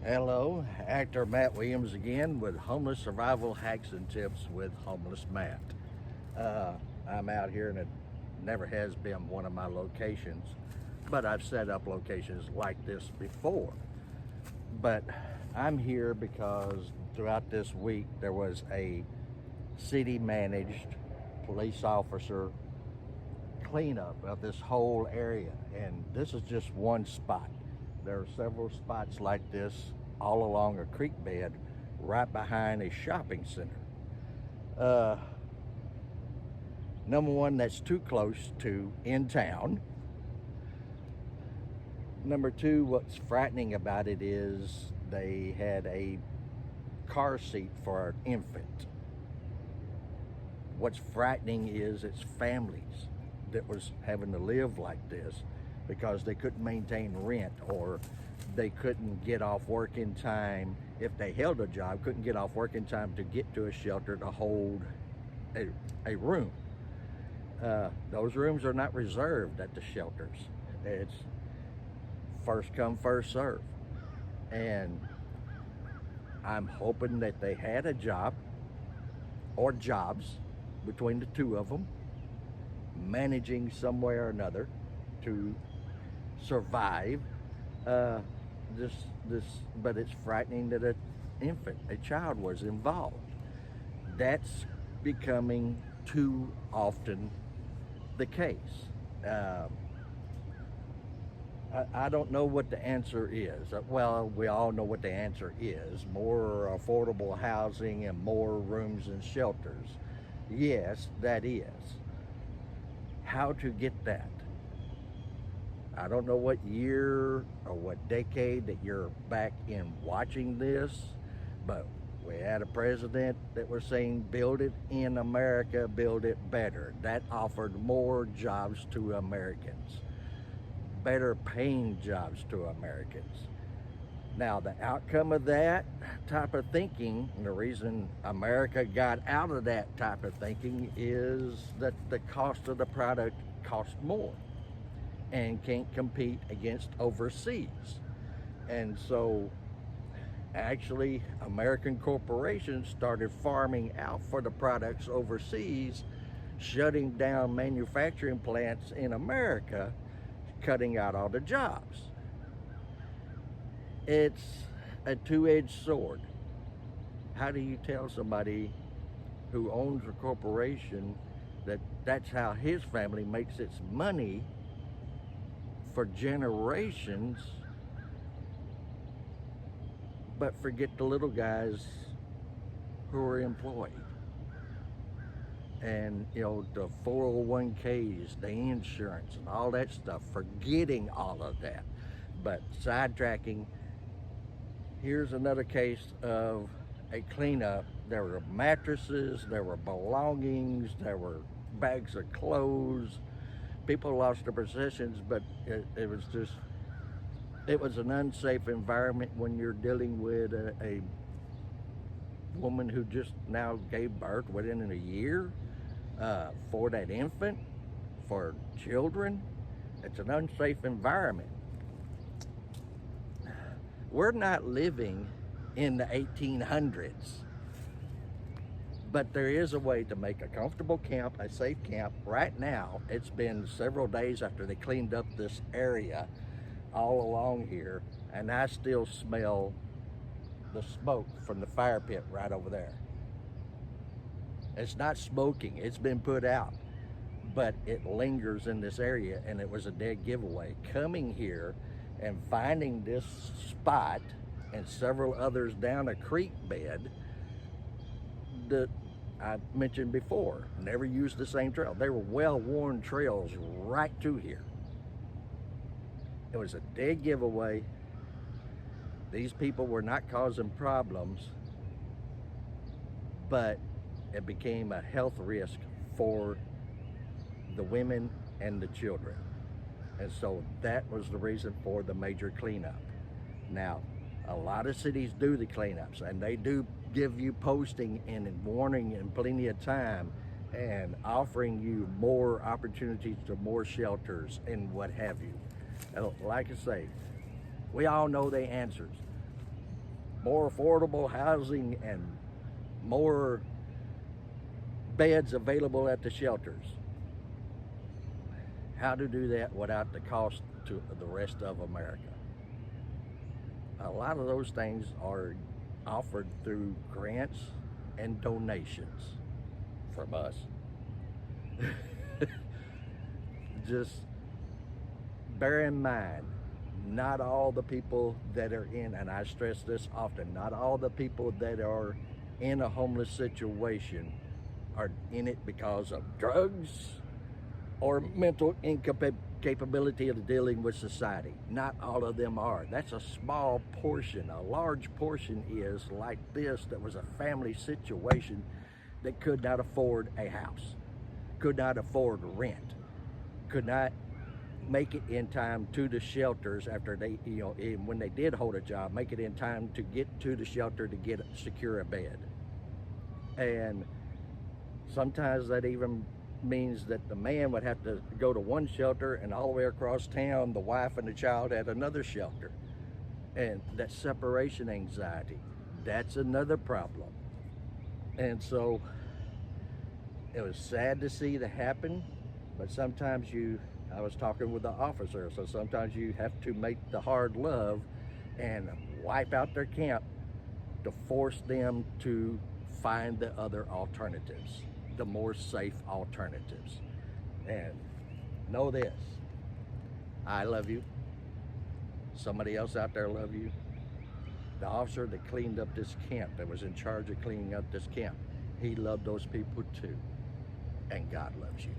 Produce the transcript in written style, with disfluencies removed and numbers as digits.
Hello, actor Matt Williams again with Homeless Survival Hacks and Tips with Homeless Matt. I'm out here and it never has been one of my locations, but I've set up locations like this before. But I'm here because throughout this week there was a city managed police officer cleanup of this whole area, and this is just one spot. There are several spots like this all along a creek bed right behind a shopping center. Uh, Number one, that's too close to in town. Number two, what's frightening about it is they had a car seat for an infant. What's frightening is it's families that was having to live like this because they couldn't maintain rent, or they couldn't get off work in time. If they held a job, couldn't get off work in time to get to a shelter to hold a room. Those rooms are not reserved at the shelters. It's first come, first serve. And I'm hoping that they had a job or jobs between the two of them, managing some way or another to survive. But it's frightening that an infant, a child, was involved. That's becoming too often the case. I don't know what the answer is. Well, we all know what the answer is: more affordable housing and more rooms and shelters. Yes, that is. How to get that? I don't know what year or what decade that you're back in watching this, but we had a president that was saying, build it in America, build it better. That offered more jobs to Americans, better paying jobs to Americans. Now, the outcome of that type of thinking, and the reason America got out of that type of thinking, is that the cost of the product costs more and can't compete against overseas. And so actually American corporations started farming out for the products overseas, shutting down manufacturing plants in America, cutting out all the jobs. It's a two-edged sword. How do you tell somebody who owns a corporation that that's how his family makes its money for generations, but forget the little guys who are employed? And the 401ks, the insurance and all that stuff, forgetting all of that, but sidetracking. Here's another case of a cleanup. There were mattresses, there were belongings, there were bags of clothes. People lost their possessions, but it was an unsafe environment when you're dealing with a woman who just now gave birth within a year, for that infant, for children. It's an unsafe environment. We're not living in the 1800s, but there is a way to make a comfortable camp, a safe camp. Right now, it's been several days after they cleaned up this area all along here, and I still smell the smoke from the fire pit right over there. It's not smoking, it's been put out, but it lingers in this area, and it was a dead giveaway. Coming here and finding this spot and several others down a creek bed that I mentioned before, never used the same trail. They were well-worn trails right to here. It was a dead giveaway. These people were not causing problems, but it became a health risk for the women and the children. And so that was the reason for the major cleanup. Now, a lot of cities do the cleanups, and they do give you posting and warning and plenty of time and offering you more opportunities to more shelters and what have you. Like I say, we all know the answers, more affordable housing and more beds available at the shelters. How to do that without the cost to the rest of America? A lot of those things are offered through grants and donations from us. Just bear in mind, not all the people that are in, and I stress this often, not all the people that are in a homeless situation are in it because of drugs or mental incapability of dealing with society. Not all of them are. That's a small portion. A large portion is like this, that was a family situation that could not afford a house, could not afford rent, could not make it in time to the shelters after they, when they did hold a job, make it in time to get to the shelter to secure a bed. And sometimes that even means that the man would have to go to one shelter, and all the way across town the wife and the child had another shelter. And that separation anxiety, that's another problem. And so it was sad to see that happen, but sometimes I was talking with the officer, so sometimes you have to make the hard love and wipe out their camp to force them to find the other alternatives, the more safe alternatives. And know this, I love you. Somebody else out there love you. The officer that cleaned up this camp, that was in charge of cleaning up this camp, he loved those people too. And God loves you.